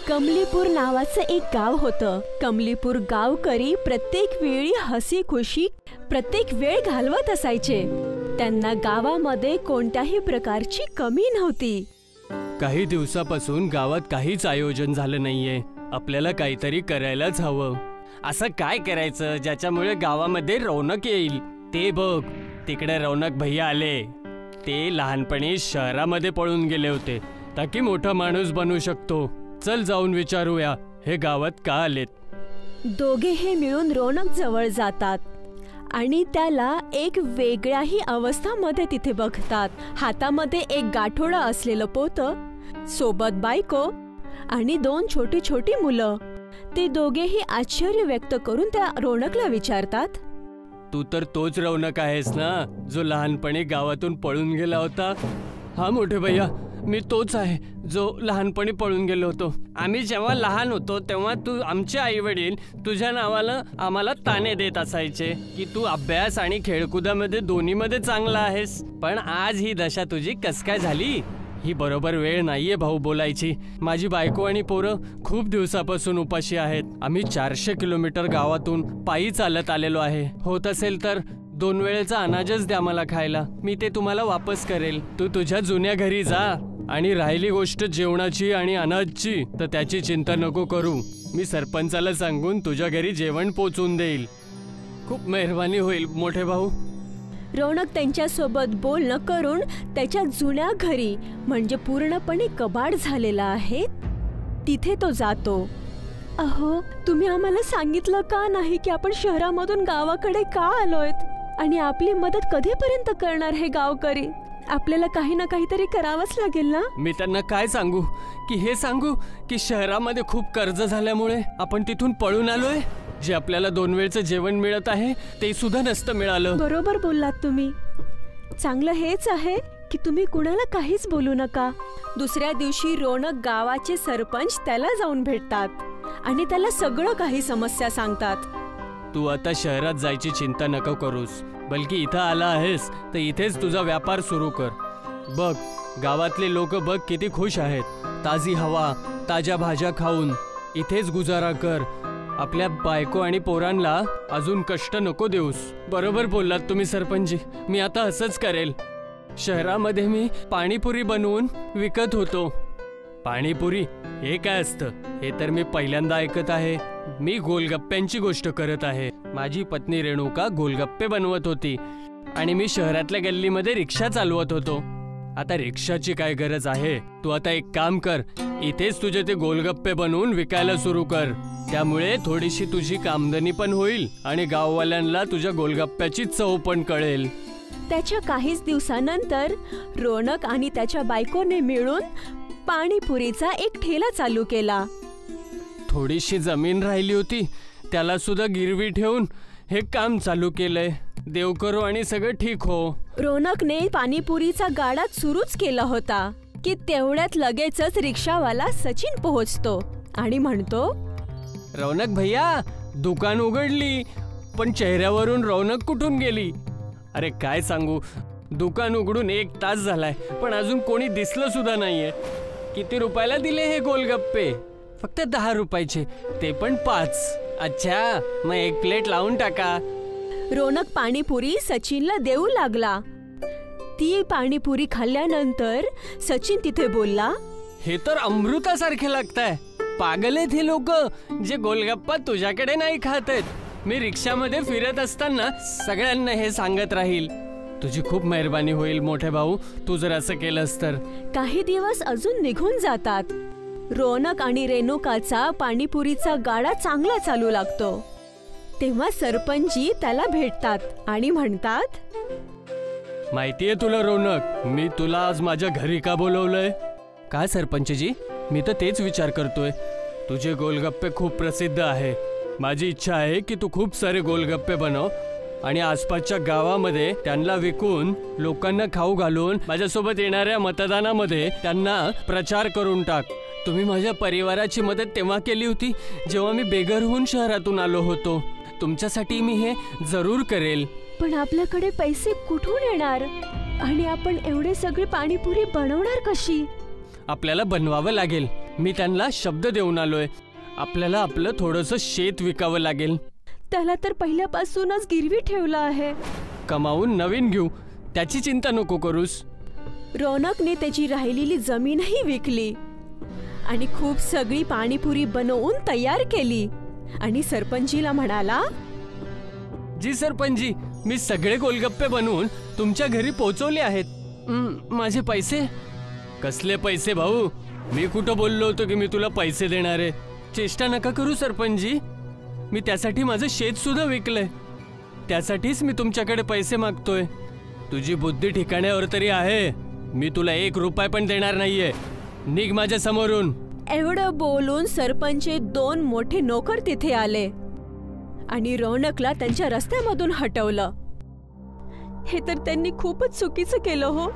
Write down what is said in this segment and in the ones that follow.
कमलीपूर नावाचं एक गाव होतं. कमलीपूर गावकरी प्रत्येक वेळी हसी खुशी प्रत्येक वेळ घालवत असायचे. त्यांना गावामध्ये कोणत्याही प्रकारची कमी नव्हती. काही दिवसापासून गावात काहीच आयोजन झालं नाहीये. आपल्याला काहीतरी करायलाच हवं. असं काय करायचं ज्याच्यामुळे गावामध्ये रौनक येईल? ते बघ, तिकडे रौनक भैया आले. ते लहानपणी शहरामध्ये पळून गेले होते, ताकी मोठा माणूस बनू शकतो. चल जाऊन विचारूया हे गावात का आलेत. दोघेही मिळून रौनक जवळ जातात आणि त्याला एक वेगळ्याही अवस्थामध्ये तिथे बघतात. हातामध्ये एक गाठोडा असलेलं पोतं, सोबत बायको आणि 2 छोटी छोटी मुलं. ते दोघेही आश्चर्य व्यक्त करून त्या रौनकला विचारतात, तू तर तोच रौनक आहेस ना, जो लहानपणी गावातून पळून गेला होता? हा मोठे भैया, मी तोच आहे जो लहानपणी पळून गेलो होतो. आम्ही जेव्हा लहान होतो तेव्हा आमचे आई वडील तुझ्या नावाला आम्हाला ताने देत असायचे की तू अभ्यास आणि खेळकुदामध्ये दोन्हीमध्ये चांगला आहेस. पण आज ही दशा तुझी कस काय झाली? ही बरोबर वेळ नाहीये भाऊ बोलायची. माझी बायको आणि पोरं खूप दिवसापासून उपाशी आहेत. आम्ही 400 किलोमीटर गावातून पायी चालत आलेलो आहे. होत असेल तर 2 वेळेचा अनाजच द्या मला खायला. मी ते तुम्हाला वापस करेल. तू तुझ्या जुन्या घरी जा. आणि राहिली गोष्ट जेवणाची आणि अनाजची, तर त्याची चिंता नको करू. मी सरपंचाला सांगून तुझ्या घरी जेवण पोचवून देईल. खूप मेहरबानी होईल मोठे भाऊ. रौनक त्यांच्यासोबत बोलणं करून त्याच्या जुन्या घरी, म्हणजे पूर्णपणे कबाड झालेला आहे, तिथे तो जातो. अहो, तुम्ही आम्हाला सांगितलं का नाही की आपण शहरामधून गावाकडे का आलोयत आणि आपली मदत कधीपर्यंत करणार हे गावकरी? आपल्याला काही ना काहीतरी करावंच लागेल ना. मी त्यांना काय सांगू? की हे सांगू की शहरामध्ये खूप कर्ज झाल्यामुळे आपण तिथून पळून आलोय? जे आपल्याला 2 वेळचं जेवण मिळत आहे ते सुद्धा नसतं मिळालं. बरोबर बोललात तुम्ही. चांगलं हेच आहे की तुम्ही कुणाला काहीच बोलू नका. दुसऱ्या दिवशी रौनक गावाचे सरपंच त्याला जाऊन भेटतात आणि त्याला सगळं काही समस्या सांगतात. तू आता शहरात जायची चिंता नको करूस, बल्कि इथं आला आहेस तर इथेच तुझा व्यापार सुरू कर. बघ, गावातले लोक बघ किती खुश आहेत. ताजी हवा, ताज्या भाज्या खाऊन इथेच गुजारा कर. आपल्या बायको आणि पोरांना अजून कष्ट नको देऊस. बरोबर बोललात तुम्ही सरपंचजी. मी आता असंच करेल. शहरामध्ये मी पाणीपुरी बनवून विकत होतो. पाणीपुरी हे काय असतं हे तर मी पहिल्यांदा ऐकत आहे. मी गोलगप्प्यांची गोष्ट करत आहे. माझी पत्नी रेणुका गोलगप्पे बनवत होती आणि मी शहरातल्या गल्लीमध्ये रिक्षा चालवत होतो. आता रिक्षाची काय गरज आहे? तू आता एक काम कर, इथेच तुझे ते गोलगप्पे बनवून विकायला सुरू कर. त्यामुळे थोडीशी तुझी आमदनी पण होईल आणि गाववाल्यांना तुझ्या गोलगप्प्याची चव पण कळेल. त्याच्या काहीच दिवसानंतर रौनक आणि त्याच्या बायकोने मिळून पाणीपुरीचा एक ठेला चालू केला. थोडीशी जमीन राहिली होती, त्याला सुद्धा गिरवी ठेवून हे काम चालू केलंय. देव करो आणि सगळं ठीक हो. रौनकने पाणीपुरीचा गाडा सुरूच केला होता की तेवढ्यात लगेचच रिक्षावाला सचिन पोहोचतो आणि म्हणतो, रौनक भैया, दुकान उघडली, पण चेहऱ्यावरून रौनक कुठून गेली? अरे काय सांगू, दुकान उघडून 1 तास झालाय पण अजून कोणी दिसलं सुद्धा नाहीये. किती रुपयाला दिले हे गोलगप्पे? फक्त 10 रुपयाचे, ते पण 5. अच्छा, मग 1 प्लेट लावून टाका. रौनक पाणीपुरी सचिनला देऊ लागला. ती पाणीपुरी खाल्ल्यानंतर सचिन तिथे बोलला, हे तर अमृतासारखे लागतंय. पागल आहेत हे लोक जे गोलगप्पा तुझ्याकडे नाही खात आहेत. मी रिक्षामध्ये फिरत असताना सगळ्यांना हे सांगत राहील. तुझी खूप मेहरबानी होईल मोठे भाऊ, तू जर असं केलंस तर. काही दिवस अजून निघून जातात. रौनक आणि रेणुकाचा पाणीपुरीचा गाडा चांगला चालू लागतो. तेव्हा सरपंचजी त्याला भेटतात आणि म्हणतात, माहितीये तुला रौनक, मी तुला आज माझ्या घरी का बोलवलंय? काय सरपंचजी? मी तर तेच विचार करतोय. तुझे गोलगप्पे खूप प्रसिद्ध आहे. माझी इच्छा आहे की तू खूप सारे गोलगप्पे बनव आणि आसपासच्या गावामध्ये त्यांना विकून लोकांना खाऊ घालून माझ्यासोबत येणाऱ्या मतदानामध्ये त्यांना प्रचार करून टाक. तुम्ही माझ्या परिवाराची मदत तेव्हा केली होती जेव्हा मी बेघर होऊन शहरातून आलो होतो. तुमच्यासाठी मी हे जरूर करेल. पण आपल्याकडे पैसे कुठून येणार आणि आपण एवढे सगळे पाणीपुरी बनवणार कशी? आपल्याला बनवावं लागेल. मी त्यांना शब्द देऊन आलोय. आपल्याला आपलं थोडंसं शेत विकावं लागेल. त्याला तर पहिल्यापासूनच गिरवी ठेवलं आहे. कमावून नवीन घेऊ, त्याची चिंता नको करूस. रौनकने त्याची राहिलेली जमीनही विकली आणि खूप सगळी पाणीपुरी बनवून तयार केली आणि सरपंचीला म्हणाला, जी सरपंचजी, मी सगळे गोलगप्पे बनवून तुमच्या घरी पोहोचवले आहेत. माझे पैसे? कसले पैसे भाऊ? मी कुठं बोललो होतो की मी तुला पैसे देणार आहे? चेष्टा नका करू सरपंचजी. मी त्यासाठी माझं शेत सुद्धा विकलंय. त्यासाठीच मी तुमच्याकडे पैसे मागतोय. तुझी बुद्धी ठिकाण्यावर तरी आहे. मी तुला 1 रुपया पण देणार नाहीये. निघ माझ्या समोरून. एवढं बोलून सरपंचचे 2 मोठे नोकर तिथे आले आणि रौनकला त्यांच्या रस्त्यामधून हटवलं. हे तर त्यांनी खूपच चुकीचं केलं हो.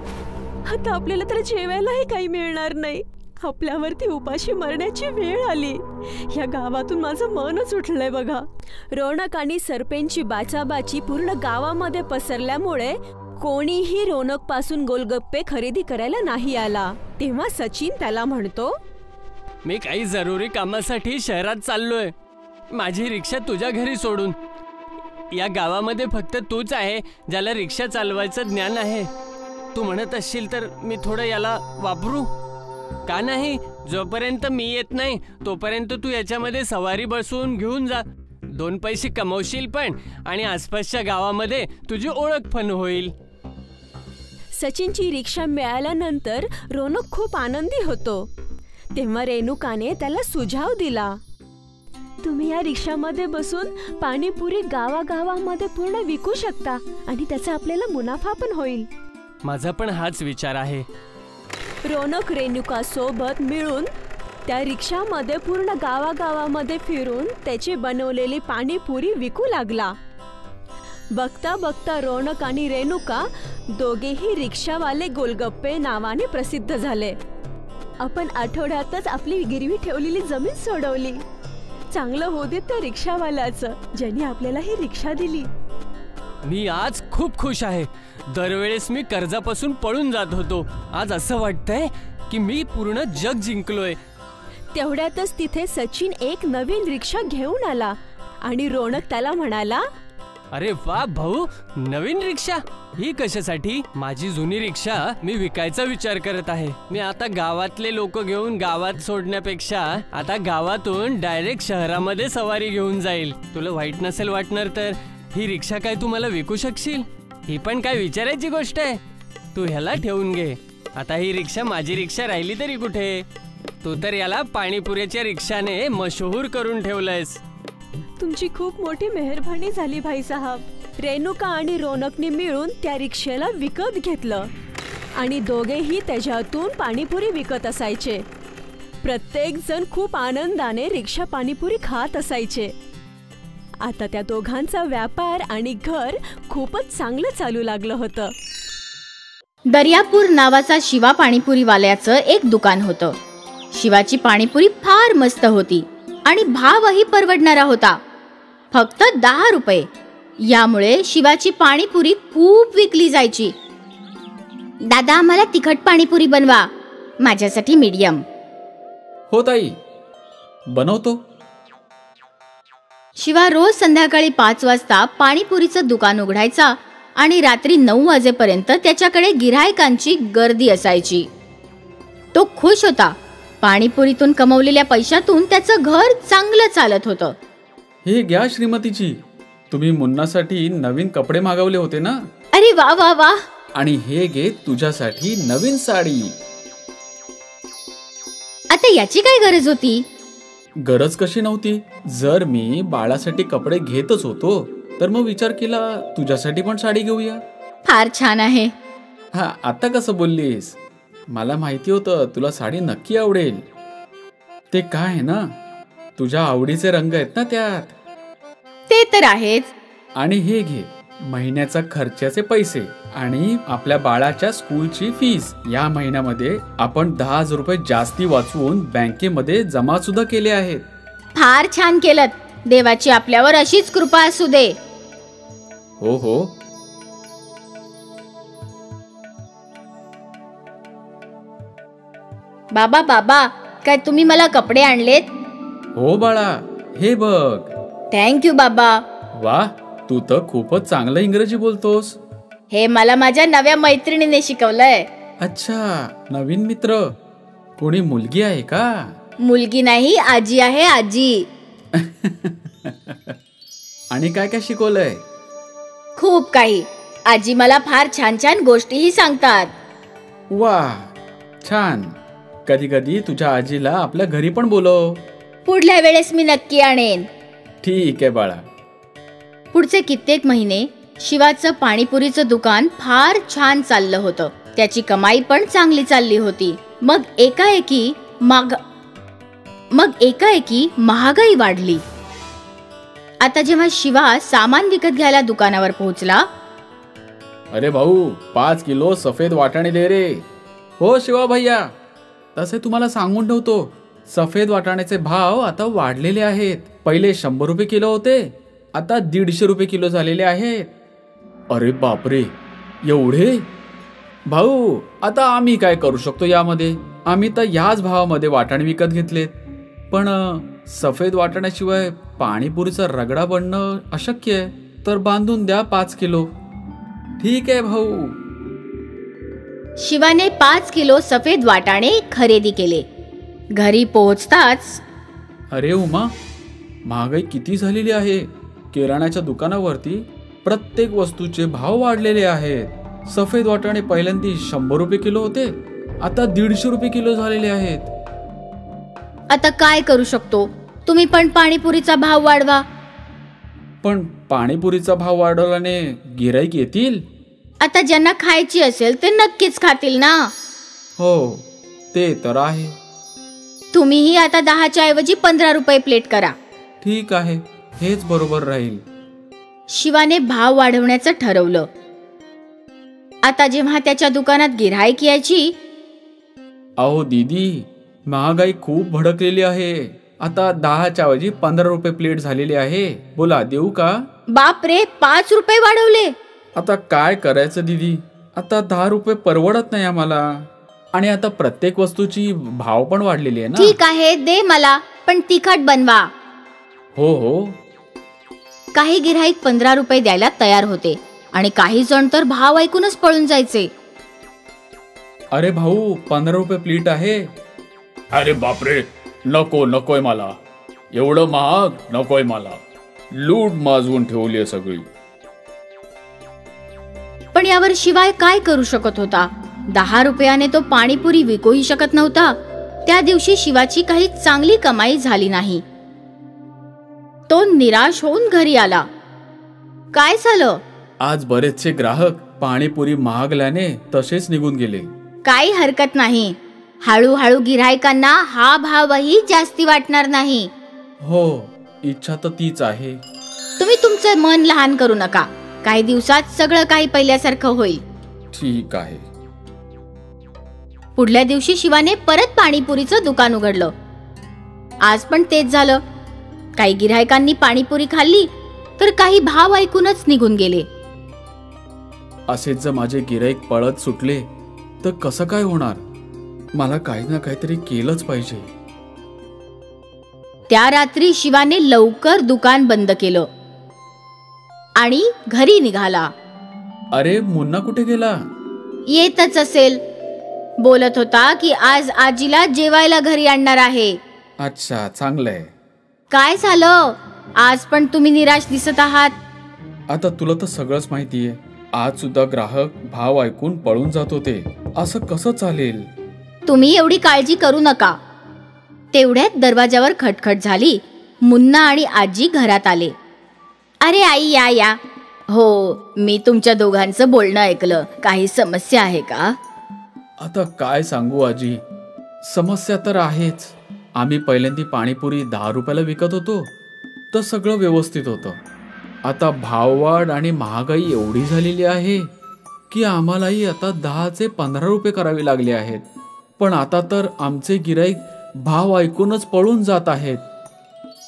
आता आपल्याला तर जेवायलाही काही मिळणार नाही. आपल्यावरती उपाशी मरण्याची वेळ आली. या गावातून माझं मनच उठलंय बघा. रौनक आणि सरपंचची बाचाबाची पूर्ण गावामध्ये पसरल्यामुळे कोणीही रौनक पासून गोलगप्पे खरेदी करायला नाही आला. तेव्हा सचिन त्याला म्हणतो, मी काही जरुरी कामासाठी शहरात चाललोय. माझी रिक्षा तुझ्या घरी सोडून. या गावामध्ये फक्त तूच आहे ज्याला रिक्षा चालवायचं ज्ञान आहे. तू म्हणत असशील तर मी थोडं याला वापरू का नाही? जोपर्यंत मी येत नाही तोपर्यंत तू याच्यामध्ये सवारी बसवून घेऊन जा. 2 पैसे कमवशील पण आणि आसपासच्या गावामध्ये तुझी ओळख पण होईल. सचिनची रिक्षा मिळाल्यानंतर रौनक खूप आनंदी होतो. तेव्हा रेणुकाने त्याला सुझाव दिला, तुम्ही या रिक्षामध्ये बसून पाणीपुरी गावागावामध्ये पूर्ण विकू शकता आणि त्याचा आपल्याला मुनाफा पण होईल. माझा पण हाच विचार आहे. रौनक रेणुका सोबत मिळून त्या रिक्षामध्ये पूर्ण गावागावामध्ये फिरून त्याची बनवलेली पाणीपुरी विकू लागला. बघता बघता रौनक आणि रेणुका दोघेही रिक्षावाले गोलगप्पे नावाने प्रसिद्ध झाले. आपण आठवड्यातच आपली गिरवी ठेवलेली जमीन सोडवली. चांगलं होऊ दे त्या रिक्षावाल्याचं, ज्यांनी आपल्याला ही रिक्षा दिली. मी आज खूप खुश आहे. दरवेळेस मी कर्जापासून पळून जात होतो. आज असं वाटतंय की मी पूर्ण जग जिंकलोय. तेवढ्यातच तिथे सचिन एक नवीन रिक्षा घेऊन आला आणि रौनक त्याला म्हणाला, अरे वा भाऊ, नवीन रिक्षा? ही कशासाठी? माझी जुनी रिक्षा मी विकायचा विचार करत आहे. मी आता गावातले लोक घेऊन गावात सोडण्यापेक्षा आता गावातून डायरेक्ट शहरामध्ये सवारी घेऊन जाईल. तुला वाईट नसेल वाटणार तर ही रिक्षा काय तू मला विकू शकशील? ही पण काय विचारायची गोष्ट आहे? तू ह्याला ठेवून घे. आता ही रिक्षा माझी रिक्षा राहिली तरी कुठे? तू तर याला पाणीपुऱ्याच्या रिक्षाने मशहूर करून ठेवलंयस. तुमची खूप मोठी मेहरबानी झाली भाई साहब. रेणुका आणि रौनकने मिळून त्या रिक्षेला विकत घेतलं आणि दोघेही त्याच्यातून पाणीपुरी विकत असायचे. प्रत्येक जण खूप आनंदाने रिक्षा पाणीपुरी खात असायचे. आता त्या दोघांचा व्यापार आणि घर खूपच चांगलं चालू लागलं होतं. दर्यापूर नावाचा शिवा पाणीपुरीवाल्याचं एक दुकान होतं. शिवाची पाणीपुरी फार मस्त होती आणि भावही परवडणारा होता, फक्त 10 रुपये. यामुळे शिवाची पाणीपुरी खूप विकली जायची. दादा, आम्हाला तिखट पाणीपुरी बनवा. माझ्यासाठी मीडियम. हो ताई, बनवतो. शिवा रोज संध्याकाळी 5 वाजता पाणीपुरीचं दुकान उघडायचा आणि रात्री 9 वाजेपर्यंत त्याच्याकडे गिऱ्हाईकांची गर्दी असायची. तो खुश होता. पाणीपुरीतून कमवलेल्या पैशातून त्याचं घर चांगलं चालत होतं. हे घ्या श्रीमतीची, तुम्ही मुन्नासाठी नवीन कपडे मागवले होते ना? अरे वा वा वा. आणि हे घे तुझ्यासाठी नवीन साडी. आता याची काय गरज होती? गरज कशी नव्हती? जर मी बाळासाठी कपडे घेतच होतो तर मग विचार केला तुझ्यासाठी पण साडी घेऊया. फार छान आहे. हा, आता कसं बोललीस? मला माहिती होतं तुला साडी नक्की आवडेल. ते काय आहे ना, तुझ्या आवडीचे रंग आहेत ना त्यात. ते तर आहेच. आणि हे घे महिन्याचा खर्चाचे पैसे आणि आपल्या बाळाच्या स्कूलची फीस. या महिन्यामध्ये आपण 10,000 रुपये जास्ती वाचवून बँकेमध्ये जमा सुद्धा केले आहेत. फार छान केलं. देवाची आपल्यावर अशीच कृपा असू दे. हो हो. बाबा बाबा, काय तुम्ही मला कपडे आणलेत? हो बाळा, हे बघ. थँक्यू बाबा. वा, तू तर खूपच चांगलं इंग्रजी बोलतोस. हे मला माझ्या नव्या मैत्रिणीने शिकवलंय. अच्छा, नवीन मित्र. कोणी मुलगी आहे का? मुलगी नाही, आजी आहे, आजी. आणि काय काय शिकवलंय? खूप काही. आजी मला फार छान छान गोष्टीही सांगतात. वा, छान. कधी कधी तुझ्या आजीला आपल्या घरी पण बोलव. पुढल्या वेळेस मी नक्की आणेन. ठीक आहे बाळा. पुढचे कित्येक महिने शिवाचं पाणीपुरीचं दुकान फार छान चाललं होतं. त्याची कमाई पण चांगली चालली होती. मग एकाएकी महागाई वाढली. आता जेव्हा शिवा सामान विकत घ्यायला दुकानावर पोहोचला. अरे भाऊ, 5 किलो सफेद वाटाणे दे रे. हो शिवा भैया, तसे तुम्हाला सांगून ठेवतो, सफेद वाटाण्याचे भाव आता वाढलेले आहेत. पहिले 100 रुपये किलो होते, आता 150 रुपये किलो झालेले आहेत. अरे बापरे, एवढे? भाऊ, आता आम्ही काय करू शकतो यामध्ये? आम्ही तर याच भावामध्ये वाटाणे विकत घेतलेत. पण सफेद वाटाण्याशिवाय पाणीपुरीचा रगडा बनणं अशक्य आहे. तर बांधून द्या 5 किलो. ठीक आहे भाऊ. शिवाने 5 किलो सफेद वाटाणे खरेदी केले. घरी पोहोचताच, अरे उमा, महागाई किती झालेली आहे. किराण्याच्या दुकानावरती प्रत्येक वस्तूचे भाव वाढलेले आहेत. सफेद वाटाणे पहिल्यांदा 100 रुपये किलो होते, आता 150 रुपये किलो झालेले आहेत. आता काय करू शकतो? तुम्ही पण पाणीपुरीचा भाव वाढवा. पण पाणीपुरीचा भाव वाढवल्याने गिराईक येतील? आता ज्यांना खायची असेल ते नक्कीच खातील ना. हो, ते तर आहे. तुम्हीही आता 10च्या ऐवजी 15 रुपये प्लेट करा. ठीक आहे, हेच बरोबर राहील. शिवाने भाव वाढवण्याचं ठरवलं. आता जेव्हा त्याच्या दुकानात गिऱ्हाईक यायची, अहो दीदी, महागाई खूप भडकलेली आहे. आता 10च्या ऐवजी 15 रुपये प्लेट झालेली आहे. बोला, देऊ का? बापरे, 5 रुपये वाढवले. आता काय करायचं दीदी? आता 10 रुपये परवडत नाही आम्हाला. आणि आता प्रत्येक वस्तूची भाव पण वाढलेली आहे ना. ठीक आहे, दे मला, पण तिखट बनवा. हो हो. काही गिऱ्हाईक 15 रुपये द्यायला तयार होते आणि काही जण तर भाव ऐकूनच पळून जायचे. अरे भाऊ, 15 रुपये प्लेट आहे. अरे बापरे, नकोय मला. एवढं महाग नकोय मला. लूट माजवून ठेवली आहे सगळी. पण यावर शिवाय काय करू शकत होता? 10 रुपयाने तो पाणीपुरी विकूही शकत नव्हता. त्या दिवशी शिवाची काही चांगली कमाई झाली नाही. तो निराश होऊन घरी आला. काय झालं? आज बरेचसे ग्राहक पाणीपुरी महागल्याने तसेच निघून गेले. काही हरकत नाही. हळूहळू गिऱ्हाईकांना हा भावही जास्ती वाटणार नाही. हो, इच्छा तर तीच आहे. तुम्ही तुमचं मन लहान करू नका. काही दिवसात सगळं काही पहिल्यासारखं होईल. ठीक आहे. पुढल्या दिवशी शिवाने परत पाणीपुरीचं दुकान उघडलं. आज पण तेच झालं. काही गिऱ्हाईकांनी पाणीपुरी खाल्ली तर काही भाव ऐकूनच निघून गेले. असेच जर माझे गिऱ्हाईक पळत सुटले तर कसं काय होणार? मला काही ना काहीतरी केलंच पाहिजे. त्या रात्री शिवाने लवकर दुकान बंद केलं आणि घरी निघाला. अरे, मुन्ना कुठे गेला? येतच असेल. बोलत होता की आज आजीला जेवायला घरी आणणार आहे. अच्छा, चांगलंय. काय झालं? आज पण तुम्ही निराश दिसत आहात. आता तुला तर सगळंच माहितीये. आज सुद्धा ग्राहक भाव ऐकून पळून जात होते. असं कसं चालेल? तुम्ही एवढी काळजी करू नका. तेवढ्यात दरवाजावर खटखट झाली. मुन्ना आणि आजी घरात आले. अरे आई, या. हो, मी तुमच्या दोघांचं बोलणं ऐकलं. काही समस्या आहे का? आता काय सांगू आजी, समस्या तर आहेच. आम्ही पहिल्यांदा पाणीपुरी 10 रुपयाला विकत होतो तर सगळं व्यवस्थित होतं. आता भाववाढ आणि महागाई एवढी झालेली आहे की आम्हालाही आता 10चे 15 रुपये करावे लागले आहेत. पण आता तर आमचे गिऱ्हाईक भाव ऐकूनच पळून जात आहेत.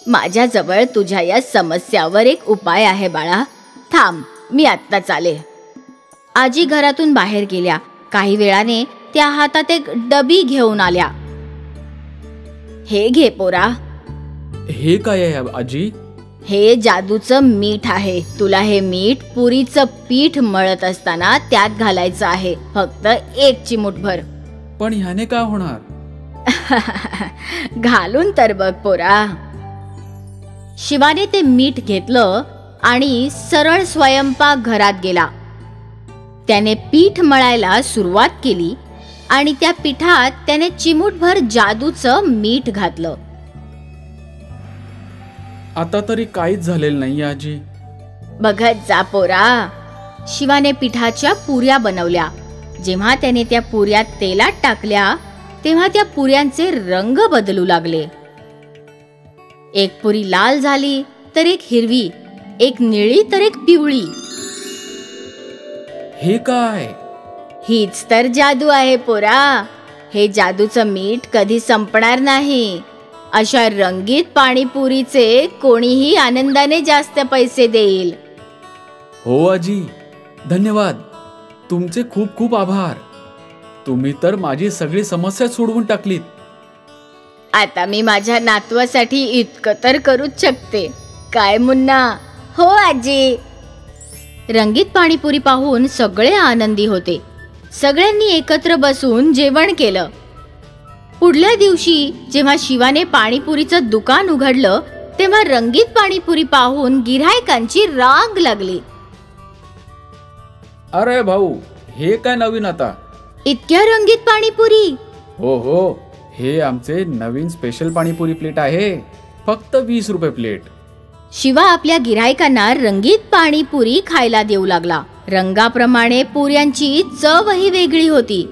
माझ्याजवळ तुझ्या या समस्यावर एक उपाय आहे बाळा. थांब, मी आत्ताच आले. आजी घरातून बाहेर गेल्या. काही वेळाने त्या हातात एक डबी घेऊन आल्या. हे घे पोरा. हे काय आहे आजी? हे जादूचं मीठ आहे. तुला हे मीठ पुरीचं पीठ मळत असताना त्यात घालायचं आहे. फक्त 1 चिमूटभर. पण ह्याने काय होणार? घालून तर बघ पोरा. शिवाने ते मीठ घेतलं आणि सरळ स्वयंपाक घरात गेला. त्याने पीठ मळायला सुरुवात केली आणि त्या पिठात त्याने चिमूटभर जादूचं मीठ घातलं. आता तरी काहीच झालेलं नाही आजी. बघत जा पोरा. शिवाने पिठाच्या पुऱ्या बनवल्या. जेव्हा त्याने त्या पुऱ्या तेलात टाकल्या तेव्हा त्या पुऱ्यांचे रंग बदलू लागले. एक पुरी लाल झाली तर एक हिरवी, एक निळी तर एक पिवळी. हे काय? हीच तर जादू आहे पोरा. हे जादूचं मीठ कधी संपणार नाही. अशा रंगीत पाणीपुरीचे कोणीही आनंदाने जास्त पैसे देईल. हो आजी, धन्यवाद. तुमचे खूप खूप आभार. तुम्ही तर माझी सगळी समस्या सोडवून टाकलीत. आता मी माझ्या नातवासाठी इतकं तर करूच शकते. काय मुन्ना? हो आजी. रंगीत पाणीपुरी पाहून सगळे आनंदी होते. सगळ्यांनी एकत्र बसून जेवण केलं. पुढल्या दिवशी जेव्हा शिवाने पाणीपुरीचं दुकान उघडलं तेव्हा रंगीत पाणीपुरी पाहून गिऱ्हाईकांची रांग लागली. अरे भाऊ, हे काय नवीन आता? इतक्या रंगीत पाणीपुरी? हो हो, हे आमचे नवीन स्पेशल पाणीपुरी प्लेट आहे. फक्त 20 रुपये प्लेट. शिवा आपल्या गिऱ्हाईकांना रंगीत पाणीपुरी खायला देऊ लागला. रंगाप्रमाणे पुऱ्यांची चवही वेगळी होती.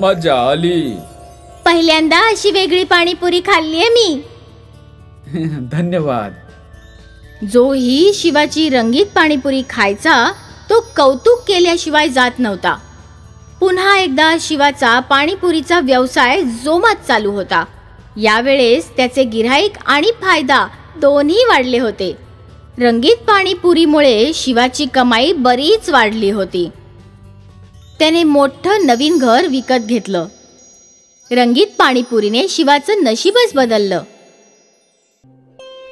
मजा आली. पहिल्यांदा अशी वेगळी पाणीपुरी खाल्लीये मी. धन्यवाद. जोही शिवाची रंगीत पाणीपुरी खायचा तो कौतुक केल्याशिवाय जात नव्हता. पुन्हा एकदा शिवाचा पाणीपुरीचा व्यवसाय जोमात चालू होता. यावेळेस त्याचे गिऱ्हाईक आणि फायदा दोन्ही वाढले होते. रंगीत पाणीपुरीमुळे शिवाची कमाई बरीच वाढली होती. त्याने मोठं नवीन घर विकत घेतलं. रंगीत पाणीपुरीने शिवाचं नशीबच बदललं.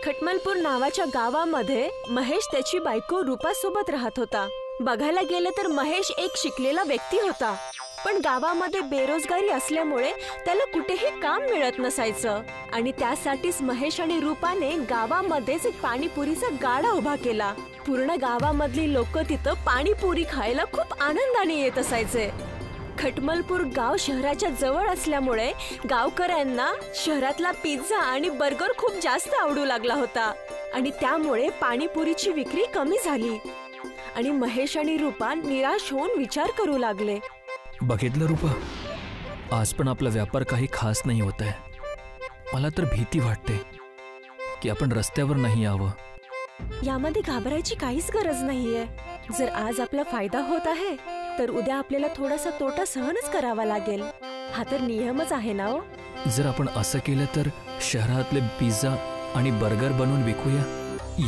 खटमलपूर नावाच्या गावामध्ये महेश त्याची बायको रूपासोबत राहत होता. बघायला गेलं तर महेश एक शिकलेला व्यक्ती होता. पण गावामध्ये बेरोजगारी असल्यामुळे त्याला कुठेही काम मिळत नसायचं आणि त्यासाठीच महेश आणि रूपाने गावामध्येच एक पाणीपुरीचा गाडा उभा केला. पूर्ण गावामधली लोक तिथं पाणीपुरी खायला खूप आनंदाने येत असायचे. खटमलपूर गाव शहराच्या जवळ असल्यामुळे गावकऱ्यांना शहरातला पिझ्झा आणि बर्गर खूप जास्त आवडू लागला होता आणि त्यामुळे पाणीपुरीची विक्री कमी झाली आणि महेश आणि रूपा निराश होऊन विचार करू लागले. बघितलं रूपा, आज पण आपला व्यापार काही खास नाही होत आहे. मला तर भीती वाटते की आपण रस्त्यावर नाही यावं. यामध्ये घाबरायची काहीच गरज नाहीये. जर आज आपला फायदा होत आहे तर उद्या आपल्याला थोडासा तोटा सहनच करावा लागेल. हा तर नियमच आहे ना हो. जर आपण असं केलं तर शहरातले पिझ्झा आणि बर्गर बनवून विकूया.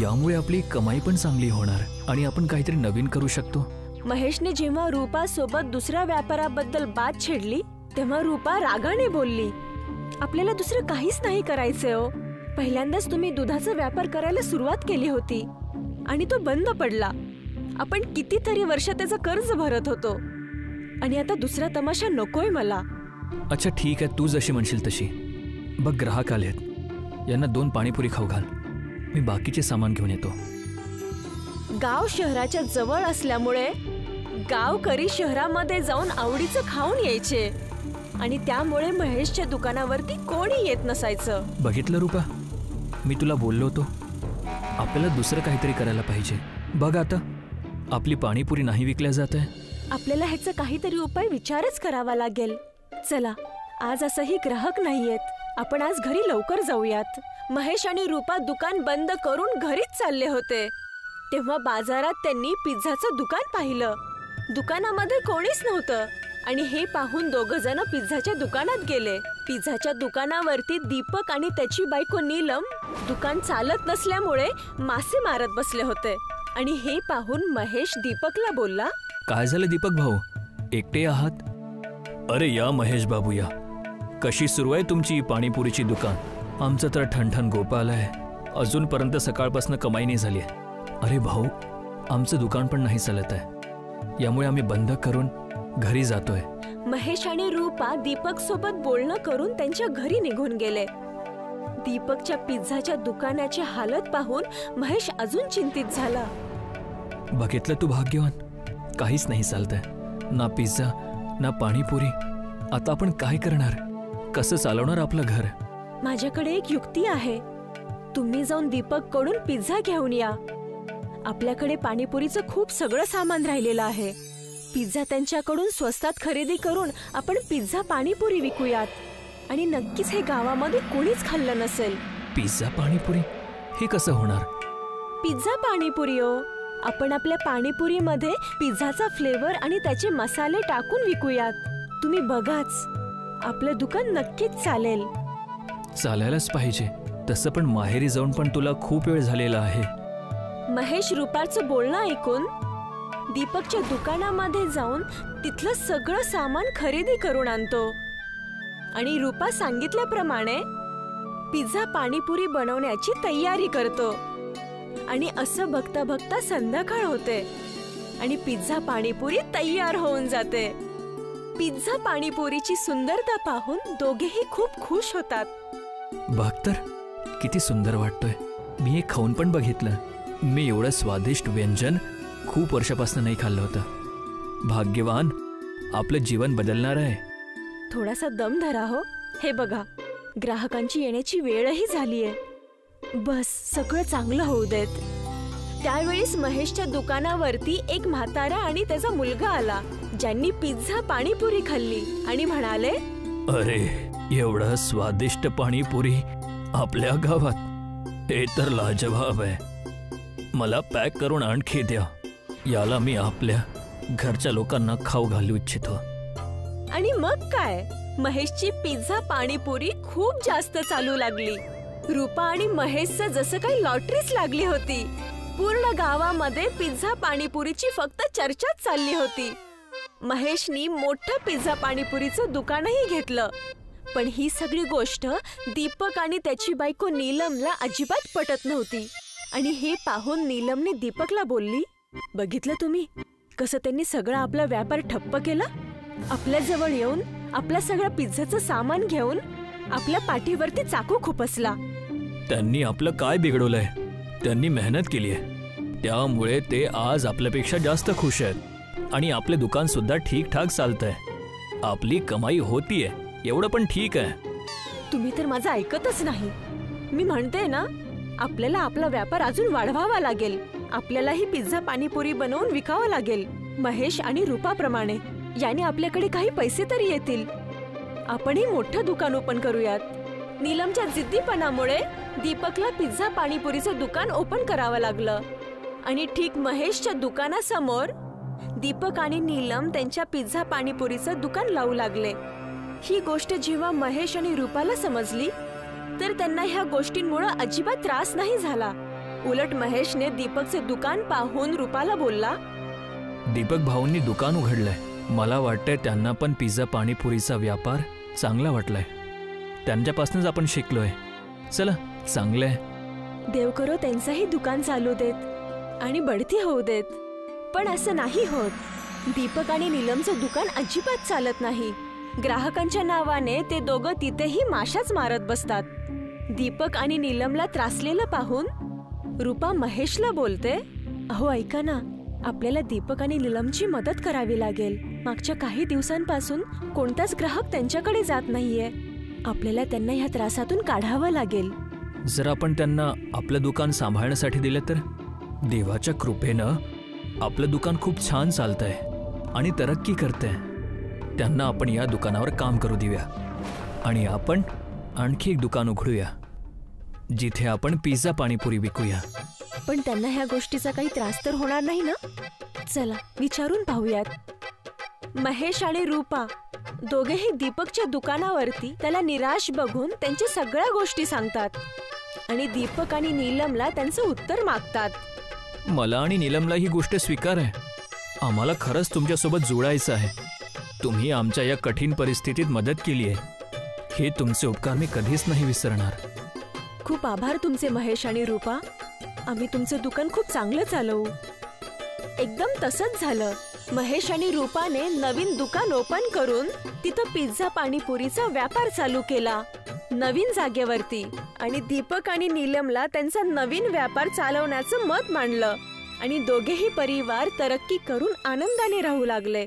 यामुळे आपली कमाई पण चांगली होणार आणि आपण काहीतरी नवीन करू शकतो. महेशने जेव्हा रूपा सोबत दुसऱ्या व्यापाराबद्दल बात छेडली तेव्हा रूपा रागाने बोलली, आपल्याला दुसरं काहीच नाही करायचं हो. पहिल्यांदाच तुम्ही दुधाचा व्यापार करायला सुरुवात केली होती आणि तो बंद पडला. आपण कितीतरी वर्ष त्याचं कर्ज भरत होतो आणि आता दुसरा तमाशा नकोय मला. अच्छा ठीक आहे, तू जशी म्हणशील तशी. बघ ग्राहक आलेत, यांना 2 पाणीपुरी खाऊ घाल. मी बाकीचे सामान घेऊन येतो. गाव शहराच्या जवळ असल्यामुळे गावकरी शहरामध्ये जाऊन आवडीचं खाऊन यायचे आणि त्यामुळे महेशच्या दुकानावरती कोणी येत नसायचं. बघितलं रूपा, मी तुला बोललो होतो आपल्याला दुसरं काहीतरी करायला पाहिजे. बघ आता आपली पाणीपुरी नाही विकल्या जात आहे. आपल्याला ह्याचा काहीतरी उपाय विचारच करावा लागेल. चला, आज असंही ग्राहक नाहीयेत. आपण आज घरी लवकर जाऊयात. महेश आणि रूपा दुकान बंद करून घरीच चालले होते तेव्हा बाजारात त्यांनी पिझ्झाचं दुकान पाहिलं. दुकानामध्ये कोणीच नव्हतं आणि हे पाहून दोघंजण पिझ्झाच्या दुकानात गेले. पिझ्झाच्या दुकानावरती दीपक आणि त्याची बायको नीलम दुकान चालत नसल्यामुळे मासे मारत बसले होते आणि हे पाहून महेश दीपकला बोलला, काय झालं दीपक भाऊ, एकटे आहात? अरे या महेश बाबू या, कशी सुरू आहे तुमची पाणीपुरीची दुकान? आमचं तर ठणठण गोपाल आहे, अजूनपर्यंत सकाळपासून कमाई नाही झाली आहे. अरे भाऊ, आमचं दुकान पण नाही चालत आहे, यामुळे आम्ही बंद करून घरी जातोय. महेश आणि रूपा दीपक सोबत बोलणं करून त्यांच्या घरी निघून गेले. दीपकच्या पिझ्झाच्या दुकानाची हालत पाहून महेश अजून चिंतित झाला. बघितलं तू भाग्यवान, काहीच नाही चालतंय, ना पिझ्झा ना पाणीपुरी. आता आपण काय करणार? कसं चालवणार आपलं घर? माझ्याकडे एक युक्ती आहे. तुम्ही जाऊन दीपक कडून पिझ्झा घेऊन या. आपल्याकडे पाणीपुरीचं खूप सगळं सामान राहिलेलं आहे. पिझ्झा त्यांच्याकडून स्वस्तात खरेदी करून आपण पिझ्झा पाणीपुरी विकूयात आणि नक्कीच हे गावामध्ये कोणीच खाल्लं नसेल. पिझ्झा पाणीपुरी हे कसं होणार? पिझ्झा पाणीपुरी हो, आपण आपल्या पाणीपुरीमध्ये पिझ्झाचा फ्लेवर आणि त्याचे मसाले टाकून विकूयात. तुम्ही बघाच, आपलं दुकान नक्कीच चालेल. चालायलाच पाहिजे. तसं पण माहेरी जाऊन पण तुला खूप वेळ झालेला आहे. महेश रूपाचं बोलणं ऐकून दीपकच्या दुकानामध्ये जाऊन तिथलं सगळं सामान खरेदी करून आणतो आणि रूपा सांगितल्याप्रमाणे पिझ्झा पाणीपुरी बनवण्याची तयारी करतो. आणि असं बघता बघता संध्याकाळ होते आणि पिझ्झा पाणीपुरी तयार होऊन जाते. पिझ्झा पाणीपुरीची सुंदरता पाहून दोघेही खूप खुश होतात. बघ तर किती सुंदर वाटतोय. मी हे खाऊन पण बघितलं. मी एवढं स्वादिष्ट व्यंजन खूप वर्षापासून नाही खाल्लं होतं. भाग्यवान, आपलं जीवन बदलणार आहे. थोडासा दम धरा हो. हे बघा, ग्राहकांची येण्याची वेळही झालीये. बस सगळं चांगलं होऊ देत. त्यावेळीस महेशच्या दुकानावरती एक म्हातारा आणि त्याचा मुलगा आला, ज्यांनी पिझ्झा पाणीपुरी खाल्ली आणि म्हणाले, अरे, एवढं स्वादिष्ट पाणीपुरी आपल्या गावात, हे तर लाजवाब आहे. मला पॅक करून आणखी द्या. याला मी आपल्या घरच्या लोकांना खाऊ घालू इच्छितो. आणि मग काय, महेशची पिझ्झा पाणीपुरी खूप जास्त चालू लागली. रूपा आणि महेशचं जसं काही लॉटरीच लागली होती. पूर्ण गावामध्ये पिझ्झा पाणीपुरीची फक्त चर्चाच चालली होती. महेशनी मोठं पिझ्झा पाणीपुरीचं दुकानही घेतलं. पण ही सगळी गोष्ट दीपक आणि त्याची बायको नीलमला अजिबात पटत नव्हती. आणि हे पाहून नीलमने दीपकला बोलली, बघितलं तुम्ही कसं त्यांनी सगळा आपला व्यापार ठप्प केला. आपल्या जवळ येऊन आपल्या सगळ्या पिझ्झाचं सामान घेऊन आपल्या पाठीवरती चाकू खुपसला. त्यांनी आपलं काय बिघडवलंय? त्यांनी मेहनत केली आहे, त्यामुळे ते आज आपल्यापेक्षा जास्त खुश आहेत आणि आपले दुकान सुद्धा ठीक-ठाक चालतंय. आपली कमाई होतीये, एवढं पण ठीक आहे. तुम्ही तर माझं ऐकतच नाही. मी म्हणते ना, आपल्याला आपला व्यापार अजून वाढवावा लागेल. आपल्यालाही पिझ्झा पाणीपुरी बनवून विकावं लागेल, महेश आणि रूपाप्रमाणे. याने आपल्याकडे काही पैसे तरी येतील. आपणही मोठं दुकान ओपन करूयात. नीलमच्या जिद्दीपणामुळे दीपकला पिझ्झा पाणीपुरीचं दुकान ओपन करावं लागलं. आणि ठीक महेशच्या दुकानासमोर दीपक आणि नीलम त्यांच्या पिझ्झा पाणीपुरीचं दुकान लावू लागले. ही गोष्ट जेव्हा महेश आणि रूपाला समजली तर त्यांना ह्या गोष्टींमुळे अजिबात त्रास नाही झाला. उलट महेशने दीपकचे दुकान पाहून रूपाला बोलला, दीपक भाऊंनी दुकान उघडलंय. मला वाटतंय त्यांना पण पिझ्झा पाणीपुरीचा व्यापार चांगला वाटलाय. त्यांच्यापासूनच आपण शिकलोय. चला, चांगलंय. देव करो त्यांचंही दुकान चालू देत आणि बढती होऊ देत. पण असं नाही होत. दीपक आणि नीलमचं दुकान अजिबात चालत नाही. ग्राहकांच्या नावाने ते दोघं तिथेही माशाच मारत बसतात. दीपक आणि नीलमला त्रासलेलं पाहून रूपा महेशला बोलते, अहो ऐका ना, आपल्याला दीपक आणि नीलमची मदत करावी लागेल. मागच्या काही दिवसांपासून कोणताच ग्राहक त्यांच्याकडे जात नाहीये. आपल्याला त्यांना ह्या त्रासातून काढावं लागेल. जर आपण त्यांना आपलं दुकान सांभाळण्यासाठी दिलं तर देवाच्या कृपेनं आपलं दुकान खूप छान चालतंय आणि तरक्की करतंय. त्यांना आपण या दुकानावर काम करू देऊया आणि आपण आणखी एक दुकान उघडूया जिथे आपण पिझ्झा पाणीपुरी विकूया. पण त्यांना ह्या गोष्टीचा काही त्रास तर होणार नाही ना? चला विचारून पाहूयात. महेश आणि रूपा दोघेही दीपकच्या दुकानावरती त्याला निराश बघून त्यांच्या सगळ्या गोष्टी सांगतात आणि दीपक आणि नीलमला त्यांचं उत्तर मागतात. मला आणि नीलमला ही गोष्ट स्वीकार आहे. आम्हाला खरंच तुमच्यासोबत जोडायचं आहे. तुम्ही आमच्या या कठीण परिस्थितीत मदत केली आहे, हे तुमचे उपकार मी कधीच नाही विसरणार. खूप आभार तुमचे महेश आणि रूपा. आम्ही तुमचं दुकान खूप चांगलं चालवू. एकदम तसंच झालं. महेश आणि रूपाने नवीन दुकान ओपन करून तिथं पिझ्झा पाणीपुरीचा व्यापार चालू केला नवीन जागेवरती. आणि दीपक आणि नीलमला त्यांचा नवीन व्यापार चालवण्याचं मत मांडलं आणि दोघेही परिवार तरक्की करून आनंदाने राहू लागले.